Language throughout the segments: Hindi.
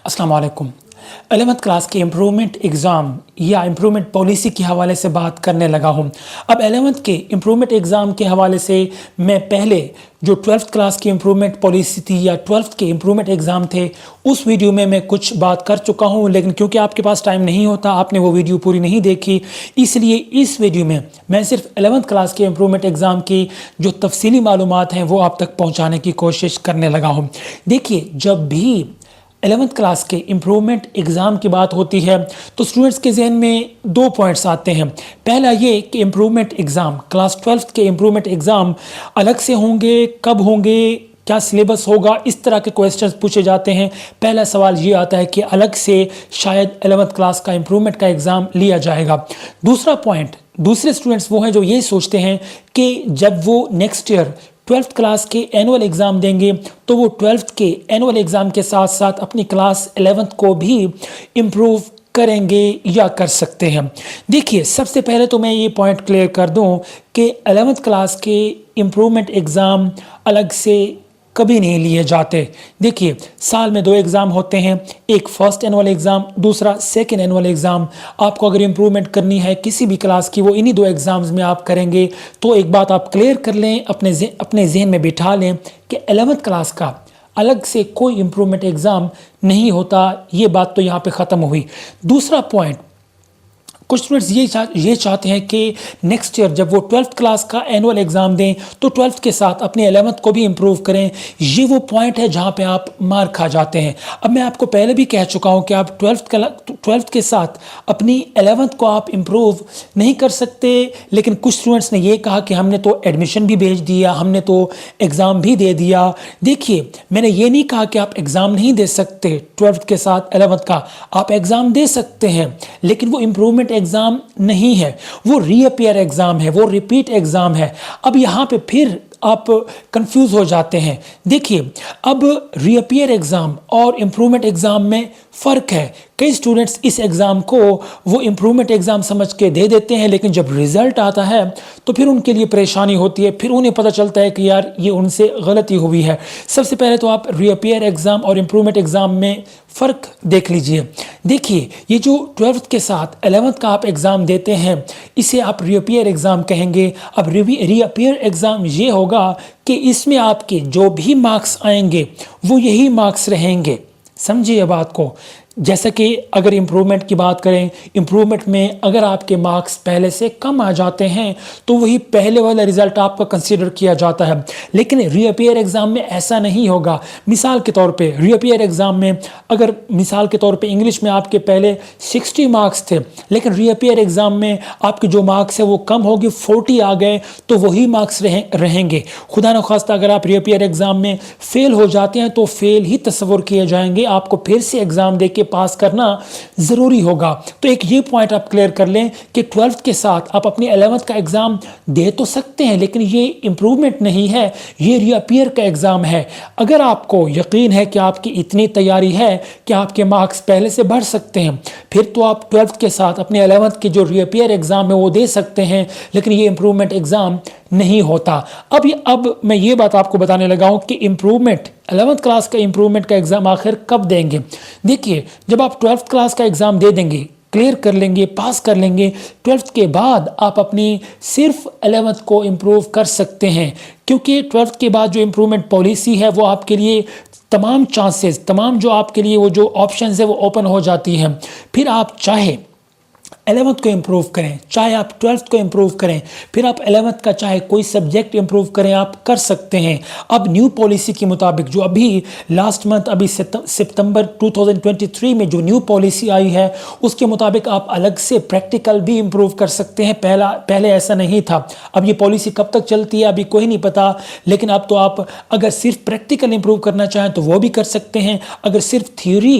अस्सलाम वालेकुम। 11th क्लास के इम्प्रूवमेंट एग्ज़ाम या इम्प्रूवमेंट पॉलिसी के हवाले से बात करने लगा हूँ। अब 11th के इम्प्रूवमेंट एग्ज़ाम के हवाले से मैं पहले जो 12th क्लास की इम्प्रूवमेंट पॉलिसी थी या 12th के इम्प्रूवमेंट एग्ज़ाम थे, उस वीडियो में मैं कुछ बात कर चुका हूँ, लेकिन क्योंकि आपके पास टाइम नहीं होता, आपने वो वीडियो पूरी नहीं देखी, इसलिए इस वीडियो में मैं सिर्फ 11th क्लास के इम्प्रूवमेंट एग्ज़ाम की जो तफसीली मालूमात हैं वो आप तक पहुँचाने की कोशिश करने लगा हूँ। देखिए, जब भी 11th क्लास के इम्प्रूवमेंट एग्ज़ाम की बात होती है तो स्टूडेंट्स के जहन में दो पॉइंट्स आते हैं। पहला ये कि इम्प्रूवमेंट एग्ज़ाम क्लास 12th के इम्प्रूवमेंट एग्ज़ाम अलग से होंगे, कब होंगे, क्या सिलेबस होगा, इस तरह के क्वेश्चंस पूछे जाते हैं। पहला सवाल ये आता है कि अलग से शायद 11th क्लास का इम्प्रूवमेंट का एग्ज़ाम लिया जाएगा। दूसरा पॉइंट, दूसरे स्टूडेंट्स वो हैं जो ये सोचते हैं कि जब वो नेक्स्ट ईयर 12th क्लास के एनुअल एग्ज़ाम देंगे तो वो 12th के एनुअल एग्ज़ाम के साथ साथ अपनी क्लास 11th को भी इम्प्रूव करेंगे या कर सकते हैं। देखिए, सबसे पहले तो मैं ये पॉइंट क्लियर कर दूं कि 11th क्लास के इम्प्रूवमेंट एग्ज़ाम अलग से कभी नहीं लिए जाते। देखिए, साल में दो एग्ज़ाम होते हैं, एक फर्स्ट एनुअल एग्ज़ाम, दूसरा सेकंड एनुअल एग्ज़ाम। आपको अगर इम्प्रूवमेंट करनी है किसी भी क्लास की, वो इन्हीं दो एग्ज़ाम्स में आप करेंगे। तो एक बात आप क्लियर कर लें, अपने जहन में बिठा लें कि 11th क्लास का अलग से कोई इम्प्रूवमेंट एग्ज़ाम नहीं होता। ये बात तो यहाँ पे ख़त्म हुई। दूसरा पॉइंट, कुछ स्टूडेंट्स ये चाहते हैं कि नेक्स्ट ईयर जब वो 12th क्लास का एनुअल एग्ज़ाम दें तो 12th के साथ अपनी 11th को भी इम्प्रूव करें। ये वो पॉइंट है जहाँ पे आप मार खा जाते हैं। अब मैं आपको पहले भी कह चुका हूँ कि आप 12th के साथ अपनी 11th को आप इम्प्रूव नहीं कर सकते, लेकिन कुछ स्टूडेंट्स ने ये कहा कि हमने तो एडमिशन भी भेज दिया, हमने तो एग्ज़ाम भी दे दिया। देखिए, मैंने ये नहीं कहा कि आप एग्ज़ाम नहीं दे सकते 12th के साथ 11th का, आप एग्ज़ाम दे सकते हैं, लेकिन वो इम्प्रूवमेंट एग्जाम नहीं है, वो रीअपियर एग्जाम है, वो रिपीट एग्जाम है। अब यहाँ पे फिर आप कंफ्यूज हो जाते हैं। देखिए, अब रीअपियर एग्जाम और इम्प्रूवमेंट एग्जाम में फ़र्क है। कई स्टूडेंट्स इस एग्ज़ाम को वो इम्प्रूवमेंट एग्ज़ाम समझ के दे देते हैं, लेकिन जब रिज़ल्ट आता है तो फिर उनके लिए परेशानी होती है। फिर उन्हें पता चलता है कि यार ये उनसे गलती हुई है। सबसे पहले तो आप रीअपियर एग्ज़ाम और इम्प्रूवमेंट एग्ज़ाम में फ़र्क देख लीजिए। देखिए, ये जो 12th के साथ 11th का आप एग्ज़ाम देते हैं, इसे आप रीअपियर एग्ज़ाम कहेंगे। अब रीअपियर एग्ज़ाम ये होगा कि इसमें आपके जो भी मार्क्स आएंगे वो यही मार्क्स रहेंगे। समझिए बात को। जैसे कि अगर इम्प्रूवमेंट की बात करें, इम्प्रूवमेंट में अगर आपके मार्क्स पहले से कम आ जाते हैं तो वही पहले वाला रिज़ल्ट आपका कंसीडर किया जाता है, लेकिन रीअपियर एग्ज़ाम में ऐसा नहीं होगा। मिसाल के तौर पे रीअपियर एग्ज़ाम में अगर मिसाल के तौर पे इंग्लिश में आपके पहले 60 मार्क्स थे, लेकिन रीअपियर एग्ज़ाम में आपके जो मार्क्स है वो कम हो गए, 40 आ गए, तो वही मार्क्स रहेंगे। खुदा न खास्ता अगर आप रीअपियर एग्ज़ाम में फ़ेल हो जाते हैं तो फ़ेल ही तस्वर किए जाएंगे, आपको फिर से एग्ज़ाम दे के पास करना ज़रूरी होगा। तो एक ये पॉइंट आप क्लियर कर लें कि 12th के साथ आप अपनी 11th का एग्ज़ाम दे तो सकते हैं, लेकिन ये इम्प्रूवमेंट नहीं है, ये रीअपियर का एग्ज़ाम है। अगर आपको यकीन है कि आपकी इतनी तैयारी है कि आपके मार्क्स पहले से बढ़ सकते हैं, फिर तो आप 12th के साथ अपने 11th के जो रीअपियर एग्ज़ाम है वो दे सकते हैं, लेकिन ये इम्प्रूवमेंट एग्ज़ाम नहीं होता। अब मैं ये बात आपको बताने लगा हूँ कि इम्प्रूवमेंट 11th क्लास का इम्प्रूवमेंट का एग्ज़ाम आखिर कब देंगे। देखिए, जब आप 12th क्लास का एग्ज़ाम दे देंगे, क्लियर कर लेंगे, पास कर लेंगे, 12th के बाद आप अपनी सिर्फ 11th को इम्प्रूव कर सकते हैं, क्योंकि 12th के बाद जो इम्प्रूवमेंट पॉलिसी है वो आपके लिए तमाम चांसेस, तमाम जो आपके लिए वो जो ऑप्शंस है वो ओपन हो जाती हैं। फिर आप चाहे 11th को इम्प्रूव करें, चाहे आप 12th को इम्प्रूव करें, फिर आप 11th का चाहे कोई सब्जेक्ट इम्प्रूव करें, आप कर सकते हैं। अब न्यू पॉलिसी के मुताबिक जो अभी लास्ट मंथ अभी सितंबर 2023 में जो न्यू पॉलिसी आई है उसके मुताबिक आप अलग से प्रैक्टिकल भी इम्प्रूव कर सकते हैं। पहले ऐसा नहीं था। अब ये पॉलिसी कब तक चलती है अभी कोई नहीं पता, लेकिन अब तो आप अगर सिर्फ प्रैक्टिकल इम्प्रूव करना चाहें तो वो भी कर सकते हैं, अगर सिर्फ थ्योरी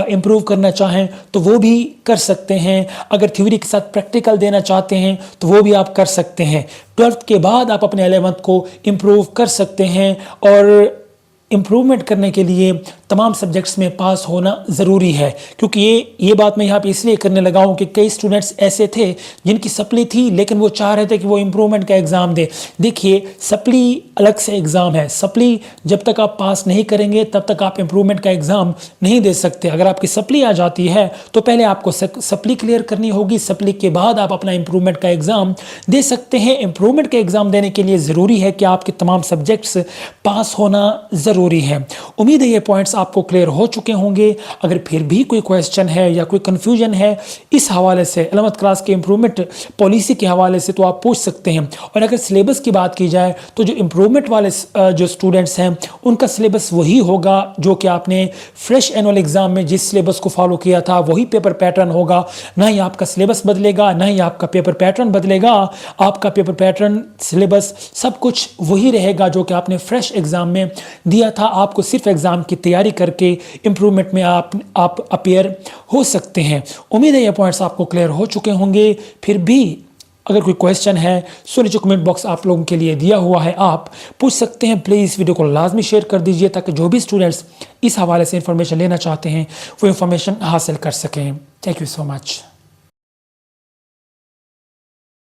इम्प्रूव करना चाहें तो वो भी कर सकते हैं, अगर थ्योरी के साथ प्रैक्टिकल देना चाहते हैं तो वो भी आप कर सकते हैं। 12th के बाद आप अपने 11th को इम्प्रूव कर सकते हैं, और इम्प्रूवमेंट करने के लिए तमाम सब्जेक्ट्स में पास होना ज़रूरी है, क्योंकि ये बात मैं यहाँ पे इसलिए करने लगा हूँ कि कई स्टूडेंट्स ऐसे थे जिनकी सप्ली थी लेकिन वो चाह रहे थे कि वो इम्प्रूवमेंट का एग्ज़ाम दे। देखिए, सप्ली अलग से एग्ज़ाम है। सप्ली जब तक आप पास नहीं करेंगे तब तक आप इम्प्रूवमेंट का एग्ज़ाम नहीं दे सकते। अगर आपकी सप्ली आ जाती है तो पहले आपको सप्ली क्लियर करनी होगी, सप्ली के बाद आप अपना इम्प्रूवमेंट का एग्ज़ाम दे सकते हैं। इम्प्रूवमेंट का एग्ज़ाम देने के लिए ज़रूरी है कि आपके तमाम सब्जेक्ट्स पास होना ज़रूरी है। उम्मीद है ये पॉइंट्स आपको क्लियर हो चुके होंगे। अगर फिर भी कोई क्वेश्चन है या कोई कन्फ्यूजन है इस हवाले से 11th क्लास के इम्प्रूवमेंट पॉलिसी के हवाले से, तो आप पूछ सकते हैं। और अगर सिलेबस की बात की जाए तो जो इम्प्रूवमेंट वाले जो स्टूडेंट्स हैं उनका सिलेबस वही होगा जो कि आपने फ्रेश एनुअल एग्ज़ाम में जिस सिलेबस को फॉलो किया था वही पेपर पैटर्न होगा। ना ही आपका सिलेबस बदलेगा, ना ही आपका पेपर पैटर्न बदलेगा। आपका पेपर पैटर्न, सिलेबस सब कुछ वही रहेगा जो कि आपने फ्रेश एग्ज़ाम में दिया था। आपको सिर्फ एग्ज़ाम की तैयारी करके इम्प्रूवमेंट में आप अपीयर हो सकते हैं। उम्मीद है ये पॉइंट्स आपको क्लियर हो चुके होंगे। फिर भी अगर कोई क्वेश्चन है सो नीचे कमेंट बॉक्स आप लोगों के लिए दिया हुआ है, आप पूछ सकते हैं। प्लीज़ वीडियो को लाजमी शेयर कर दीजिए ताकि जो भी स्टूडेंट्स इस हवाले से इंफॉर्मेशन लेना चाहते हैं वो इंफॉर्मेशन हासिल कर सकें। Thank you so much.